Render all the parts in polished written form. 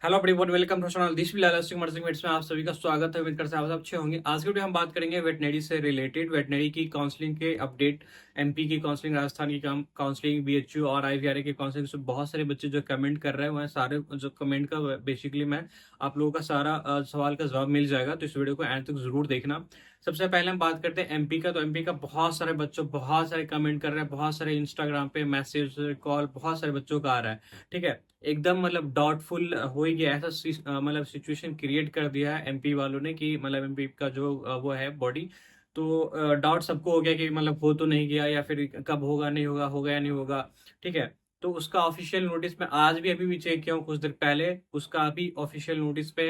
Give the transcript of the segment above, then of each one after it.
Hello everyone, welcome to channel this will में आप सभी का स्वागत है। उम्मीद करते हैं आप सब अच्छे होंगे। आज की वीडियो हम बात करेंगे वेटनरी से रिलेटेड, वेटनरी की काउंसलिंग के अपडेट, एमपी की काउंसलिंग, राजस्थान की काउंसलिंग, बीएचयू और आईवीआरए की काउंसलिंग। से बहुत सारे बच्चे जो कमेंट कर रहे हैं वह सारे जो कमेंट का बेसिकली मैं आप लोगों का सारा सवाल का जवाब मिल जाएगा, तो इस वीडियो को एंड तक जरूर देखना। सबसे पहले हम बात करते हैं एमपी का। तो एमपी का बहुत सारे बच्चों बहुत सारे कमेंट कर रहे हैं, बहुत सारे इंस्टाग्राम पे मैसेज कॉल बहुत सारे बच्चों का आ रहा है। ठीक है, एकदम मतलब डाउटफुल हो ही गया, ऐसा मतलब सिचुएशन क्रिएट कर दिया है एमपी वालों ने कि मतलब एमपी का जो वो है बॉडी, तो डाउट सबको हो गया कि मतलब हो तो नहीं गया, या फिर कब होगा, नहीं होगा, होगा या नहीं होगा। ठीक है, तो उसका ऑफिशियल नोटिस मैं आज भी अभी भी चेक किया हूँ कुछ देर पहले। उसका अभी ऑफिशियल नोटिस पे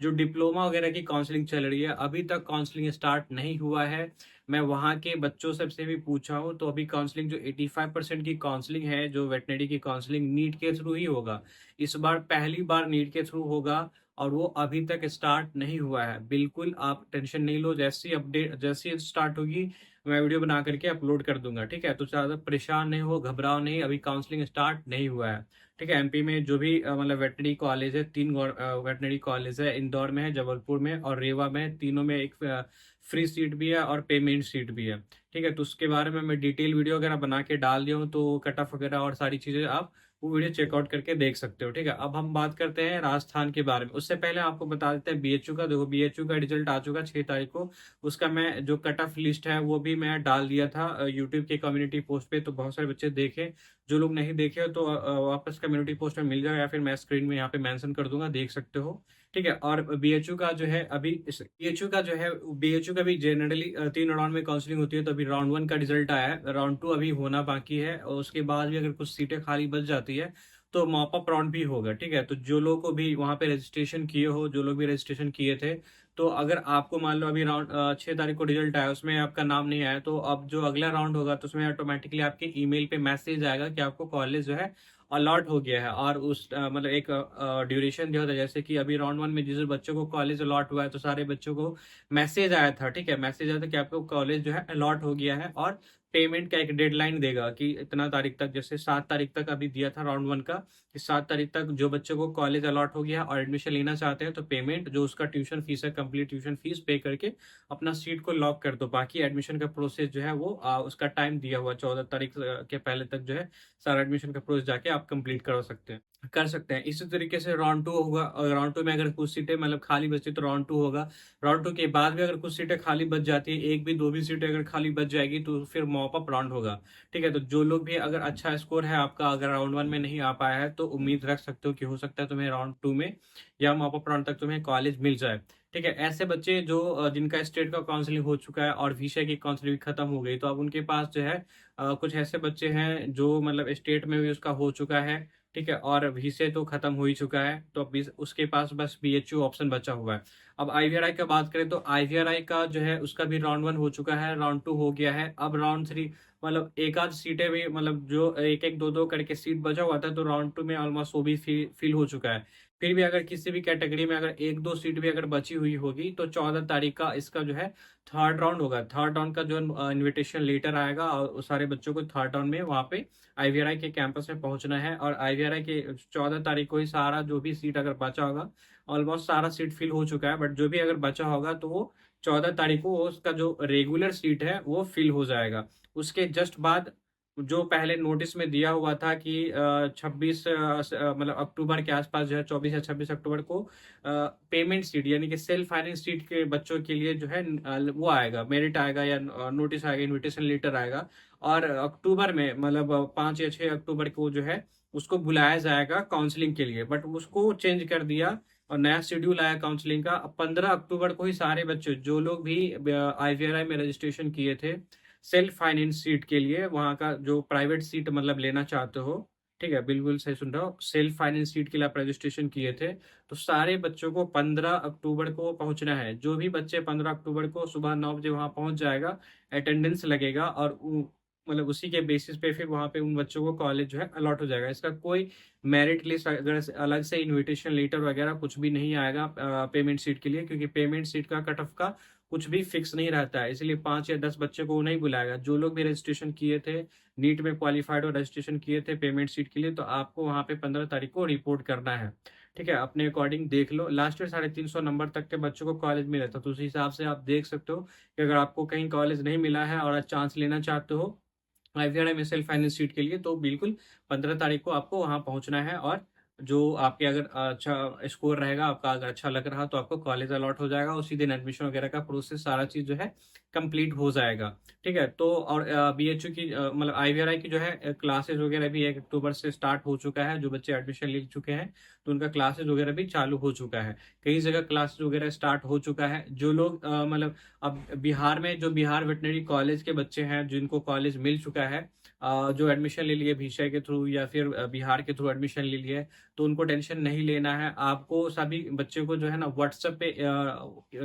जो डिप्लोमा वगैरह की काउंसलिंग चल रही है, अभी तक काउंसलिंग स्टार्ट नहीं हुआ है। मैं वहाँ के बच्चों से भी पूछा हूँ, तो अभी काउंसलिंग जो 85% की काउंसलिंग है, जो वेटनरी की काउंसलिंग नीट के थ्रू ही होगा। इस बार पहली बार नीट के थ्रू होगा, और वो अभी तक स्टार्ट नहीं हुआ है। बिल्कुल आप टेंशन नहीं लो, जैसी अपडेट जैसी स्टार्ट होगी मैं वीडियो बना करके अपलोड कर दूंगा। ठीक है, तो ज़्यादा परेशान नहीं हो, घबराओ नहीं, अभी काउंसलिंग स्टार्ट नहीं हुआ है। ठीक है, एमपी में जो भी मतलब वेटनरी कॉलेज है, तीन वेटनरी कॉलेज है, इंदौर में है, जबलपुर में और रेवा में है। तीनों में एक फ्री सीट भी है और पेमेंट सीट भी है। ठीक है, तो उसके बारे में मैं डिटेल वीडियो वगैरह बना के डाल दिया हूँ, तो कट ऑफ वगैरह और सारी चीज़ें आप वो वीडियो चेकआउट करके देख सकते हो। ठीक है, अब हम बात करते हैं राजस्थान के बारे में। उससे पहले आपको बता देते हैं बीएचयू का। देखो, बीएचयू का रिजल्ट आ चुका 6 तारीख को। उसका मैं जो कट ऑफ लिस्ट है वो भी मैं डाल दिया था यूट्यूब के कम्युनिटी पोस्ट पे, तो बहुत सारे बच्चे देखे। जो लोग नहीं देखे तो वापस कम्युनिटी पोस्ट में मिल जाएगा, या फिर मैं स्क्रीन में यहाँ पे मेंशन कर दूंगा, देख सकते हो। ठीक है, और बीएचयू का जो है अभी बीएचयू का जो है बीएचयू का भी जनरली 3 राउंड में काउंसलिंग होती है। तो अभी राउंड 1 का रिजल्ट आया है, राउंड 2 अभी होना बाकी है, और उसके बाद भी अगर कुछ सीटें खाली बच जाती है तो मॉपअप राउंड भी होगा। ठीक है, तो जो लोग को भी वहां पे रजिस्ट्रेशन किए हो, जो लोग भी रजिस्ट्रेशन किए थे, तो अगर आपको मान लो अभी राउंड 6 तारीख को रिजल्ट आया, उसमें आपका नाम नहीं आया, तो अब जो अगला राउंड होगा तो उसमें ऑटोमेटिकली आपके ईमेल पे मैसेज आएगा कि आपको कॉलेज जो है अलॉट हो गया है। और उस मतलब एक ड्यूरेशन दिया होता है, जैसे कि अभी राउंड 1 में जिस बच्चों को कॉलेज अलॉट हुआ है तो सारे बच्चों को मैसेज आया था। ठीक है, मैसेज आया था कि आपको कॉलेज जो है अलॉट हो गया है, और पेमेंट का एक डेडलाइन देगा कि इतना तारीख तक, जैसे 7 तारीख तक अभी दिया था राउंड 1 का, कि 7 तारीख तक जो बच्चों को कॉलेज अलॉट हो गया और एडमिशन लेना चाहते हैं तो पेमेंट जो उसका ट्यूशन फीस है, कंप्लीट ट्यूशन फीस पे करके अपना सीट को लॉक कर दो। बाकी एडमिशन का प्रोसेस जो है वो उसका टाइम दिया हुआ 14 तारीख के पहले तक जो है सारा एडमिशन का प्रोसेस जाके आप कंप्लीट कर सकते हैं। इसी तरीके से राउंड 2 होगा, और राउंड 2 में अगर कुछ सीटें मतलब खाली बचती तो राउंड 2 होगा। राउंड 2 के बाद भी अगर कुछ सीटें खाली बच जाती है, एक भी दो भी सीटें अगर खाली बच जाएगी, तो फिर मॉपअप राउंड होगा। ठीक है, तो जो लोग भी अगर अच्छा स्कोर है आपका, अगर राउंड 1 में नहीं आ पाया है, तो उम्मीद रख सकते हो कि हो सकता है तुम्हें राउंड 2 में या मॉपअप राउंड तक तुम्हें कॉलेज मिल जाए। ठीक है, ऐसे बच्चे जो जिनका स्टेट का काउंसलिंग हो चुका है और विषय की काउंसलिंग खत्म हो गई, तो अब उनके पास जो है कुछ ऐसे बच्चे हैं जो मतलब स्टेट में भी उसका हो चुका है। ठीक है, और विषय तो खत्म हो ही चुका है, तो अब उसके पास बस बीएचयू ऑप्शन बचा हुआ है। अब आईवीआरआई का बात करें तो आईवीआरआई का जो है उसका भी राउंड 1 हो चुका है, राउंड 2 हो गया है। अब राउंड 3 मतलब एक आध सीटें भी, मतलब जो एक एक दो दो करके सीट बचा हुआ था, तो राउंड 2 में ऑलमोस्ट वो भी फिल हो चुका है। फिर भी अगर किसी भी कैटेगरी में अगर एक दो सीट भी अगर बची हुई होगी, तो 14 तारीख का इसका जो है थर्ड राउंड होगा। थर्ड राउंड का जो इनविटेशन लेटर आएगा, और उस सारे बच्चों को थर्ड राउंड में वहाँ पे आईवीआरआई के कैंपस में पहुंचना है। और आईवीआरआई के 14 तारीख को ही सारा जो भी सीट अगर बचा होगा, ऑलमोस्ट सारा सीट फिल हो चुका है, बट जो भी अगर बचा होगा तो वो 14 तारीख को उसका जो रेगुलर सीट है वो फिल हो जाएगा। उसके जस्ट बाद जो पहले नोटिस में दिया हुआ था कि 26 मतलब अक्टूबर के आसपास जो है, 24 या 26 अक्टूबर को पेमेंट सीट यानी कि सेल्फ फाइनेंस सीट के बच्चों के लिए जो है वो आएगा, मेरिट आएगा या नोटिस आएगा, इनविटेशन लेटर आएगा। और अक्टूबर में मतलब 5 या 6 अक्टूबर को जो है उसको बुलाया जाएगा काउंसलिंग के लिए, बट उसको चेंज कर दिया और नया शेड्यूल आया काउंसलिंग का। अब 15 अक्टूबर को ही सारे बच्चे जो लोग भी आईवीआरआई में रजिस्ट्रेशन किए थे सेल्फ फाइनेंस सीट के लिए, वहाँ का जो प्राइवेट सीट मतलब लेना चाहते हो, ठीक है बिल्कुल सही सुन रहे हो, सेल्फ फाइनेंस सीट के लिए आप रजिस्ट्रेशन किए थे, तो सारे बच्चों को 15 अक्टूबर को पहुंचना है। जो भी बच्चे 15 अक्टूबर को सुबह 9 बजे वहां पहुंच जाएगा, अटेंडेंस लगेगा, और मतलब उसी के बेसिस पे फिर वहां पे उन बच्चों को कॉलेज जो है अलॉट हो जाएगा। इसका कोई मेरिट लिस्ट अगर अलग से इनविटेशन लेटर वगैरह कुछ भी नहीं आएगा पेमेंट सीट के लिए, क्योंकि पेमेंट सीट का कट ऑफ का कुछ भी फिक्स नहीं रहता है, इसलिए 5 या 10 बच्चे को नहीं बुलाएगा। जो लोग भी रजिस्ट्रेशन किए थे, नीट में क्वालिफाइड और रजिस्ट्रेशन किए थे पेमेंट सीट के लिए, तो आपको वहां पे 15 तारीख को रिपोर्ट करना है। ठीक है, अपने अकॉर्डिंग देख लो। लास्ट ईयर 350 नंबर तक के बच्चों को कॉलेज मिला था, तो उस हिसाब से आप देख सकते हो कि अगर आपको कहीं कॉलेज नहीं मिला है और चांस लेना चाहते हो IVR सेल्फ फाइनेंस सीट के लिए, तो बिल्कुल 15 तारीख को आपको वहां पहुंचना है। और जो आपके अगर अच्छा स्कोर रहेगा, आपका अगर अच्छा लग रहा तो आपको कॉलेज अलॉट हो जाएगा, उसी दिन एडमिशन वगैरह का प्रोसेस सारा चीज जो है कंप्लीट हो जाएगा। ठीक है, तो और BHU की मतलब IVRI की जो है क्लासेस वगैरह भी 1 अक्टूबर से स्टार्ट हो चुका है। जो बच्चे एडमिशन ले चुके हैं तो उनका क्लासेस वगैरह भी चालू हो चुका है। कई जगह क्लासेस वगैरह स्टार्ट हो चुका है। जो लोग मतलब अब बिहार में जो बिहार वेटनरी कॉलेज के बच्चे हैं जिनको कॉलेज मिल चुका है, जो एडमिशन ले लिए विषय के थ्रू या फिर बिहार के थ्रू एडमिशन ले लिए, तो उनको टेंशन नहीं लेना है। आपको सभी बच्चों को जो है ना व्हाट्सएप पे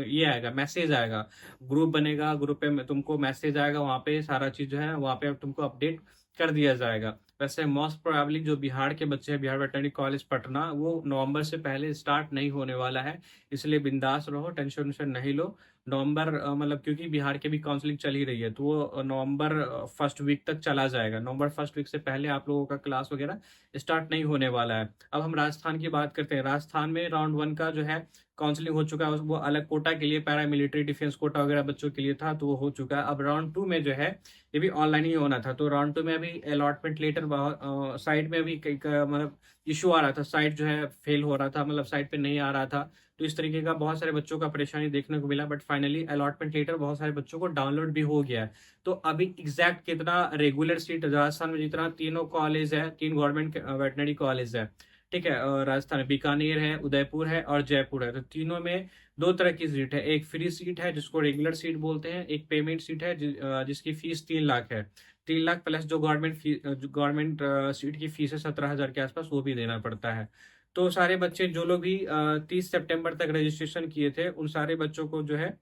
ये आएगा, मैसेज आएगा, ग्रुप बनेगा, ग्रुप पे तुमको मैसेज आएगा, वहाँ पे सारा चीज जो है वहाँ पे तुमको अपडेट कर दिया जाएगा। वैसे मोस्ट प्रोबेबली जो बिहार के बच्चे हैं, बिहार वेटरनरी कॉलेज पटना, वो नवंबर से पहले स्टार्ट नहीं होने वाला है। इसलिए बिंदास रहो, टेंशन वेंशन नहीं लो। नवंबर मतलब क्योंकि बिहार की भी काउंसलिंग चल ही रही है, तो वो नवंबर फर्स्ट वीक तक चला जाएगा। नवंबर फर्स्ट वीक से पहले आप लोगों का क्लास वगैरह स्टार्ट नहीं होने वाला है। अब हम राजस्थान की बात करते हैं। राजस्थान में राउंड 1 का जो है काउंसलिंग हो चुका है, वो अलग कोटा के लिए, पैरा मिलिट्री डिफेंस कोटा वगैरह बच्चों के लिए था, तो वो हो चुका है। अब राउंड 2 में जो है ये भी ऑनलाइन ही होना था, तो राउंड 2 में अभी अलॉटमेंट लेटर साइट में अभी मतलब इशू आ रहा था, साइट जो है फेल हो रहा था, मतलब साइट पे नहीं आ रहा था। तो इस तरीके का बहुत सारे बच्चों का परेशानी देखने को मिला, बट फाइनली अलॉटमेंट लेटर बहुत सारे बच्चों को डाउनलोड भी हो गया है। तो अभी एग्जैक्ट कितना रेगुलर सीट राजस्थान में, जितना तीनों कॉलेज है, 3 गवर्नमेंट वेटनरी कॉलेज है, ठीक है, राजस्थान में बीकानेर है, उदयपुर है और जयपुर है, तो तीनों में दो तरह की सीट है। एक फ्री सीट है जिसको रेगुलर सीट बोलते हैं, एक पेमेंट सीट है जिसकी फीस 3 लाख है। 3 लाख प्लस जो गवर्नमेंट सीट की फीस है 17,000 के आसपास, वो भी देना पड़ता है। तो सारे बच्चे जो लोग भी 30 सितंबर तक रजिस्ट्रेशन किए थे, उन सारे बच्चों को जो है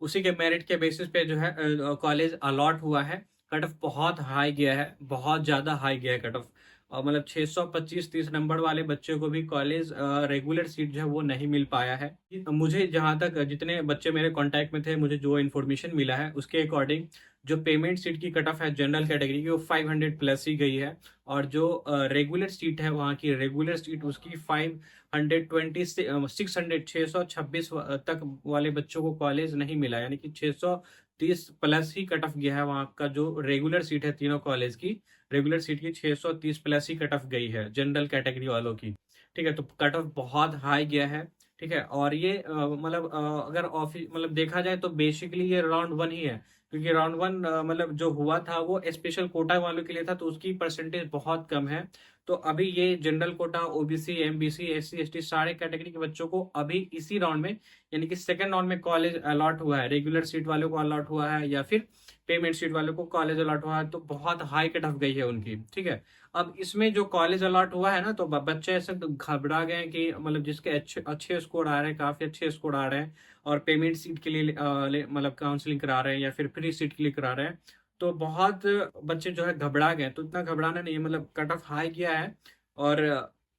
उसी के मेरिट के बेसिस पे जो है कॉलेज अलॉट हुआ है। कट ऑफ बहुत हाई गया है, बहुत ज्यादा हाई गया है कट ऑफ। मतलब 625-30 नंबर वाले बच्चों को भी कॉलेज रेगुलर सीट जो है वो नहीं मिल पाया है। मुझे जहां तक जितने बच्चे मेरे कांटेक्ट में थे, मुझे जो इन्फॉर्मेशन मिला है उसके अकॉर्डिंग, जो पेमेंट सीट की कट ऑफ है जनरल कैटेगरी की, वो 500 प्लस ही गई है। और जो रेगुलर सीट है, वहाँ की रेगुलर सीट उसकी 520 से 626 तक वाले बच्चों को कॉलेज नहीं मिला, यानी कि 630 प्लस ही कट ऑफ गया है। वहाँ का जो रेगुलर सीट है तीनों कॉलेज की, रेगुलर सीट की 630 प्लस ही कट ऑफ गई है जनरल कैटेगरी वालों की। ठीक है, तो कट ऑफ बहुत हाई गया है। ठीक है, और ये मतलब अगर ऑफिस मतलब देखा जाए तो बेसिकली ये राउंड 1 ही है, क्योंकि राउंड 1 मतलब जो हुआ था वो स्पेशल कोटा वालों के लिए था, तो उसकी परसेंटेज बहुत कम है। तो अभी ये general quota, OBC, MBC, SC ST सारे कैटेगरी के बच्चों को अभी इसी राउंड में, यानी कि सेकंड राउंड में कॉलेज अलॉट हुआ है। रेगुलर सीट वालों को अलॉट हुआ है या फिर पेमेंट सीट वालों को कॉलेज अलॉट हुआ है, तो बहुत हाई कट ऑफ गई है उनकी। ठीक है, अब इसमें जो कॉलेज अलॉट हुआ है ना, तो बच्चे ऐसे तो घबरा गए हैं कि मतलब जिसके अच्छे अच्छे स्कोर आ रहे हैं, काफी अच्छे स्कोर आ रहे हैं, और पेमेंट सीट के लिए मतलब काउंसलिंग करा रहे हैं या फिर फ्री सीट के लिए करा रहे हैं, तो बहुत बच्चे जो है घबरा गए। तो इतना घबराना नहीं है, मतलब कट ऑफ हाई किया है और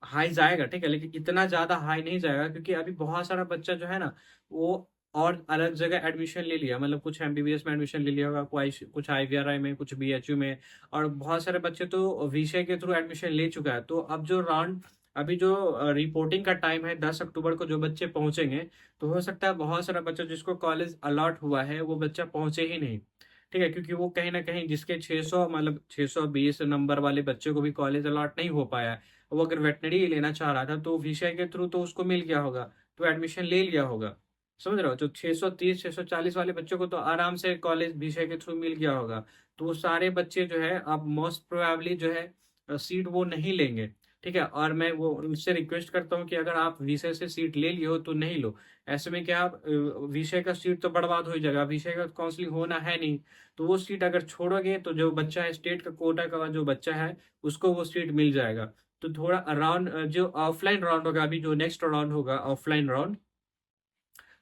हाई जाएगा, ठीक है, लेकिन इतना ज्यादा हाई नहीं जाएगा, क्योंकि अभी बहुत सारा बच्चा जो है ना वो और अलग जगह एडमिशन ले लिया, मतलब कुछ MBBS में एडमिशन ले लिया होगा, कुछ IVRI में, कुछ BHU में, और बहुत सारे बच्चे तो विषय के थ्रू एडमिशन ले चुका है। तो अब जो राउंड, अभी जो रिपोर्टिंग का टाइम है 10 अक्टूबर को, जो बच्चे पहुंचेंगे, तो हो सकता है बहुत सारा बच्चा जिसको कॉलेज अलॉट हुआ है वो बच्चा पहुंचे ही नहीं। ठीक है, क्योंकि वो कहीं ना कहीं जिसके 600 मतलब 620 नंबर वाले बच्चे को भी कॉलेज अलॉट नहीं हो पाया है, वो अगर वेटनरी लेना चाह रहा था तो विषय के थ्रू तो उसको मिल गया होगा, तो एडमिशन ले लिया होगा। समझ रहे हो, जो 630 640 वाले बच्चों को तो आराम से कॉलेज विषय के थ्रू मिल गया होगा। तो वो सारे बच्चे जो है अब मोस्ट प्रोबेबली जो है सीट वो नहीं लेंगे। ठीक है, और मैं वो उनसे रिक्वेस्ट करता हूँ कि अगर आप विषय से सीट ले लियो तो नहीं लो। ऐसे में क्या, आप विषय का सीट तो बर्बाद हो जाएगा, विषय का काउंसलिंग होना है नहीं, तो वो सीट अगर छोड़ोगे तो जो बच्चा है स्टेट का कोटा का जो बच्चा है उसको वो सीट मिल जाएगा। तो थोड़ा राउंड जो ऑफलाइन राउंड होगा, अभी जो नेक्स्ट राउंड होगा ऑफलाइन राउंड,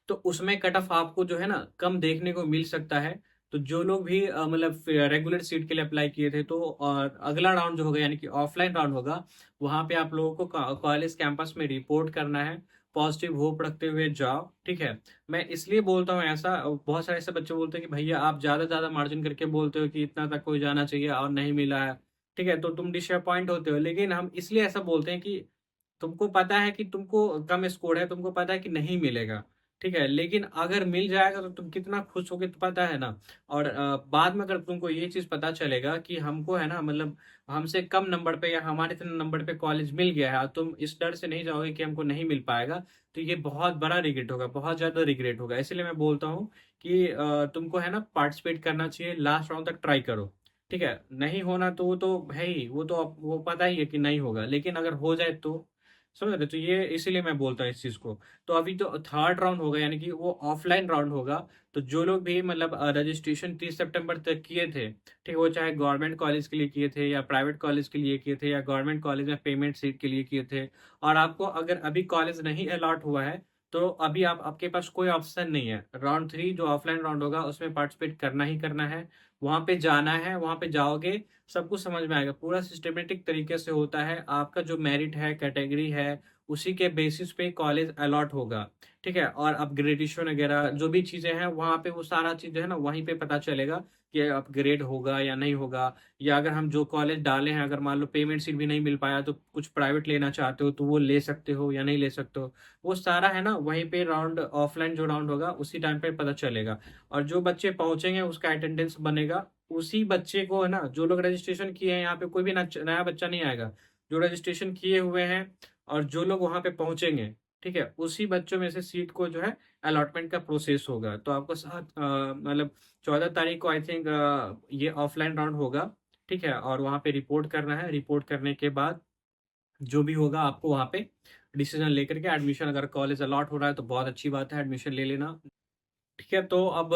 तो उसमें कट ऑफ आपको जो है ना कम देखने को मिल सकता है। तो जो लोग भी मतलब रेगुलर सीट के लिए अप्लाई किए थे, तो अगला राउंड जो होगा यानी कि ऑफलाइन राउंड होगा, वहां पे आप लोगों को कॉलेज कैंपस में रिपोर्ट करना है। पॉजिटिव होप रखते हुए जाओ। ठीक है, मैं इसलिए बोलता हूँ ऐसा, बहुत सारे ऐसे बच्चे बोलते हैं कि भैया आप ज्यादा ज्यादा मार्जिन करके बोलते हो कि इतना तक कोई जाना चाहिए और नहीं मिला है। ठीक है, तो तुम डिसअपॉइंट होते हो, लेकिन हम इसलिए ऐसा बोलते हैं कि तुमको पता है कि तुमको कम स्कोर है, तुमको पता है कि नहीं मिलेगा, ठीक है? लेकिन अगर मिल जाएगा तो तुम कितना खुश होगे तो पता है ना। और बाद में अगर तुमको ये चीज़ पता चलेगा कि हमको है ना मतलब हमसे कम नंबर पे या हमारे इतने नंबर पे कॉलेज मिल गया है और तुम इस डर से नहीं जाओगे कि हमको नहीं मिल पाएगा, तो ये बहुत बड़ा रिग्रेट होगा, बहुत ज़्यादा रिग्रेट होगा। इसीलिए मैं बोलता हूँ कि तुमको है ना पार्टिसिपेट करना चाहिए, लास्ट राउंड तक ट्राई करो, ठीक है? नहीं होना तो वो तो है ही, वो तो वो पता ही है कि नहीं होगा, लेकिन अगर हो जाए तो समझ रहे? तो ये इसीलिए मैं बोलता हूँ इस चीज़ को। तो अभी तो थर्ड राउंड होगा, यानी कि वो ऑफलाइन राउंड होगा। तो जो लोग भी मतलब रजिस्ट्रेशन 30 सितंबर तक किए थे, ठीक है? वो चाहे गवर्नमेंट कॉलेज के लिए किए थे या प्राइवेट कॉलेज के लिए किए थे या गवर्नमेंट कॉलेज में पेमेंट सीट के लिए किए थे, और आपको अगर अभी कॉलेज नहीं अलॉट हुआ है, तो अभी आपके पास कोई ऑप्शन नहीं है। राउंड 3 जो ऑफलाइन राउंड होगा उसमें पार्टिसिपेट करना ही करना है। वहाँ पे जाना है, वहाँ पे जाओगे, सब कुछ समझ में आएगा। पूरा सिस्टमैटिक तरीके से होता है। आपका जो मेरिट है, कैटेगरी है, उसी के बेसिस पे कॉलेज अलॉट होगा, ठीक है? और अपग्रेडेशन वगैरह जो भी चीज़ें हैं, वहाँ पे वो सारा चीज़ जो है ना, वहीं पे पता चलेगा कि अपग्रेड होगा या नहीं होगा। या अगर हम जो कॉलेज डाले हैं, अगर मान लो पेमेंट सीट भी नहीं मिल पाया, तो कुछ प्राइवेट लेना चाहते हो, तो वो ले सकते हो या नहीं ले सकते हो। वो सारा है ना, वहीं पे राउंड ऑफलाइन जो राउंड होगा, उसी टाइम पे पता चलेगा। और जो बच्चे पहुँचेंगे, उसका अटेंडेंस बनेगा। उसी बच्चे को है ना, जो लोग रजिस्ट्रेशन किए हैं, यहाँ पे कोई भी नया बच्चा नहीं आएगा। जो रजिस्ट्रेशन किए हुए हैं और जो लोग वहाँ पे पहुँचेंगे, ठीक है? उसी बच्चों में से सीट को जो है अलॉटमेंट का प्रोसेस होगा। तो आपको मतलब 14 तारीख को आई थिंक ये ऑफलाइन राउंड होगा, ठीक है? और वहाँ पे रिपोर्ट करना है। रिपोर्ट करने के बाद जो भी होगा आपको वहाँ पे डिसीजन लेकर के एडमिशन, अगर कॉलेज अलॉट हो रहा है तो बहुत अच्छी बात है, एडमिशन ले लेना। ठीक है, तो अब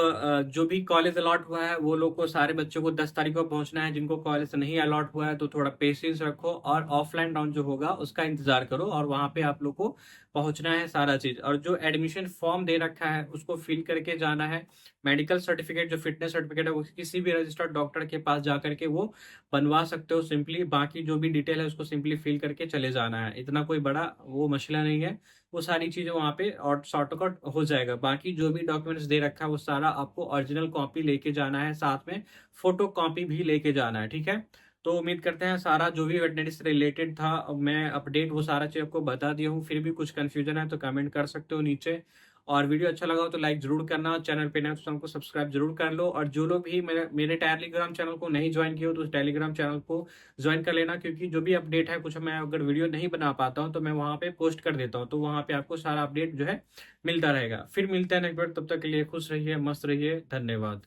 जो भी कॉलेज अलॉट हुआ है वो लोग को, सारे बच्चों को 10 तारीख को पहुंचना है। जिनको कॉलेज नहीं अलॉट हुआ है तो थोड़ा पेशेंस रखो और ऑफलाइन राउंड जो होगा उसका इंतजार करो, और वहां पे आप लोग को पहुंचना है सारा चीज। और जो एडमिशन फॉर्म दे रखा है उसको फिल करके जाना है। मेडिकल सर्टिफिकेट, जो फिटनेस सर्टिफिकेट है, वो किसी भी रजिस्टर्ड डॉक्टर के पास जा करके वो बनवा सकते हो सिंपली। बाकी जो भी डिटेल है उसको सिंपली फिल करके चले जाना है। इतना कोई बड़ा वो मसला नहीं है। वो सारी चीज़ें वहाँ पे और शॉर्टकट हो जाएगा। बाकी जो भी डॉक्यूमेंट्स दे रखा है वो सारा आपको ओरिजिनल कॉपी लेके जाना है, साथ में फोटो कॉपी भी लेके जाना है, ठीक है? तो उम्मीद करते हैं सारा जो भी वेटनरी से रिलेटेड था, अब मैं अपडेट वो सारा चीज़ आपको बता दिया हूँ। फिर भी कुछ कन्फ्यूजन है तो कमेंट कर सकते हो नीचे। और वीडियो अच्छा लगा हो तो लाइक जरूर करना, चैनल पे नए हो तो चैनल को सब्सक्राइब जरूर कर लो। और जो लोग भी मेरे मेरे टेलीग्राम चैनल को नहीं ज्वाइन किए हो तो उस टेलीग्राम चैनल को ज्वाइन कर लेना, क्योंकि जो भी अपडेट है, कुछ मैं अगर वीडियो नहीं बना पाता हूँ तो मैं वहाँ पे पोस्ट कर देता हूँ, तो वहाँ पे आपको सारा अपडेट जो है मिलता रहेगा। फिर मिलते हैं नेक्स्ट बार, तब तक के लिए खुश रहिए, मस्त रहिए, धन्यवाद।